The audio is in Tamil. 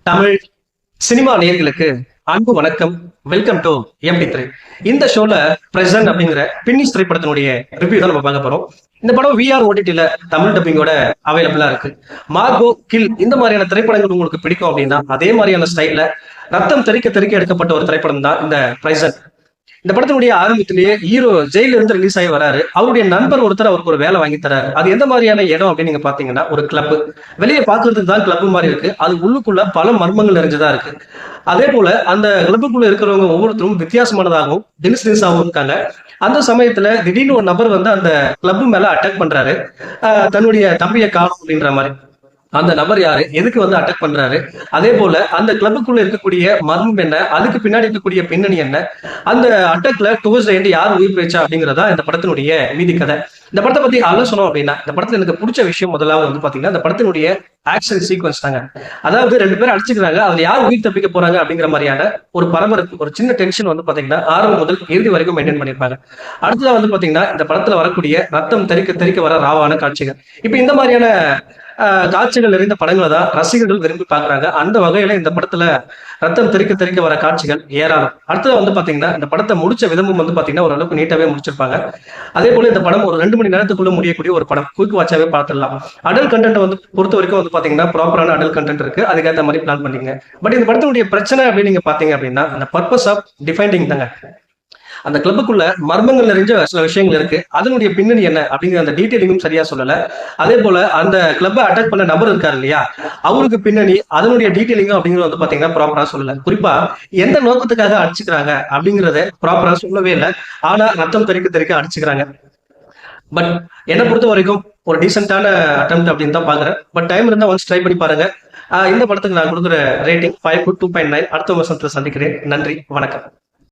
தமிழ் சினிமா நேயர்களுக்கு அன்பு வணக்கம். வெல்கம் டு எம்டி3. இந்த ஷோல பிரசன்ட் அப்படிங்கிற பின்னிஷ் திரைப்படத்தினுடைய ரிவ்யூ தான் நம்ம பார்க்க போறோம். இந்த படம் விஆர் ஓடிடில தமிழ் டப்பிங்கோட அவைலபிளா இருக்கு. மார்கோ கில் இந்த மாதிரியான திரைப்படங்கள் உங்களுக்கு பிடிக்கும் அப்படின்னா அதே மாதிரியான ஸ்டைல்ல ரத்தம் தெறிக்க தெறிக்க எடுக்கப்பட்ட ஒரு திரைப்படம் தான் இந்த பிரசன்ட். இந்த படத்தினுடைய ஆரம்பத்திலேயே ஹீரோ ஜெயில இருந்து ரிலீஸ் ஆகி வராரு. அவருடைய நண்பர் ஒருத்தர் அவருக்கு ஒரு வேலை வாங்கி தராரு. அது எந்த மாதிரியான இடம் அப்படின்னு நீங்க பாத்தீங்கன்னா ஒரு கிளப். வெளியே பாக்குறதுக்கு தான் கிளப் மாதிரி இருக்கு, அது உள்ளுக்குள்ள பல மர்மங்கள் நிறைஞ்சதா இருக்கு. அதே போல அந்த கிளப்புக்குள்ள இருக்கிறவங்க ஒவ்வொருத்தரும் வித்தியாசமானதாகவும் தினசாகவும் இருக்காங்க. அந்த சமயத்துல திடீர்னு ஒரு நபர் வந்து அந்த கிளப் மேல அட்டாக் பண்றாரு. தன்னுடைய தம்பியை காணும் அப்படின்ற மாதிரி. அந்த நபர் யாரு, எதுக்கு வந்து அட்டாக் பண்றாரு, அதே போல அந்த கிளப்புக்குள்ள இருக்கக்கூடிய மர்மம் என்ன, அதுக்கு பின்னாடி இருக்கக்கூடிய பின்னணி என்ன, அந்த அட்டாக்ல டுவர்ட்ஸ் எண்ட் யார் உயிர் போயிச்சா அப்படிங்கிறதா இந்த படத்தினுடைய மீதி கதை. இந்த படத்தை பத்தி ஆலோசனம் அப்படின்னா, இந்த படத்துல எனக்கு பிடிச்ச விஷயம் முதலாவது வந்து பாத்தீங்கன்னா இந்த படத்தினுடைய ஆக்ஷன் சீக்வன்ஸ் தாங்க. அதாவது ரெண்டு பேரும் அடிச்சுக்கிறாங்க, அதுல யார் உயிர் தப்பிக்க போறாங்க அப்படிங்கிற மாதிரியான ஒரு பரபரப்பு, ஒரு சின்ன டென்ஷன் வந்து பாத்தீங்கன்னா ஆரம்பம் முதல் இறுதி வரைக்கும் மெயின்டைன் பண்ணிருப்பாங்க. அடுத்ததா வந்து பாத்தீங்கன்னா இந்த படத்துல வரக்கூடிய ரத்தம் தெறிக்க தெறிக்க வர ராவான காட்சிகள். இப்ப இந்த மாதிரியான காட்சிகள் நிறைந்த படங்களை தான் ரசிகர்கள் விரும்பி பாக்குறாங்க. அந்த வகையில இந்த படத்துல ரத்தம் தெறிக்க தெறிக்க வர காட்சிகள் ஏராளம். அடுத்தது வந்து பாத்தீங்கன்னா இந்த படத்தை முடிச்ச விதமும் வந்து பாத்தீங்கன்னா ஓரளவுக்கு நீட்டாவே முடிச்சிருப்பாங்க. அதே போல இந்த படம் ஒரு 2 மணி நேரத்துக்குள்ள முடியக்கூடிய ஒரு படம். குயிக் வாட்சாவே பார்த்துடலாம். அடல் கண்டென்ட் வந்து பொறுத்த வரைக்கும் வந்து பாத்தீங்கன்னா ப்ராப்பரான அடல் கண்டென்ட் இருக்கு, அதுக்கேற்ற மாதிரி பிளான் பண்ணீங்க. பட் இந்த படத்தினுடைய பிரச்சனை அப்படின்னு நீங்க பாத்தீங்க அப்படின்னா அந்த பர்பஸ் ஆஃப் டிஃபைண்டிங் தாங்க. அந்த கிளப்புக்குள்ள மர்மங்கள் நிறைஞ்ச சில விஷயங்கள் இருக்கு, அதனுடைய பின்னணி என்ன அப்படிங்கிற அந்த டீட்டெயிலிங்கும் சரியா சொல்லல. அதே போல அந்த கிளப்பை அட்டாக் பண்ண நபர் இருக்காரு இல்லையா, அவருக்கு பின்னணி அதனுடைய டீட்டெயிலிங்கும் அப்படிங்கிறது வந்து பாத்தீங்கன்னா ப்ராப்பரா சொல்லல. குறிப்பா எந்த நோக்கத்துக்காக அடிச்சுக்கிறாங்க அப்படிங்கறத ப்ராப்பரா சொல்லவே இல்லை. ஆனா ரத்தம் தெறிக்க தெறிக்க அடிச்சுக்கிறாங்க. பட் என்னை பொறுத்த வரைக்கும் ஒரு டீசென்டான அட்டெம்ப்ட் அப்படின்னு தான் பாக்குறேன். பட் டைம் இருந்தா ஒன்ஸ் ட்ரை பண்ணி பாருங்க. இந்த படத்துக்கு நான் கொடுக்குற ரேட்டிங் 5 to 2.9. அடுத்த வருஷத்துல சந்திக்கிறேன். நன்றி, வணக்கம்.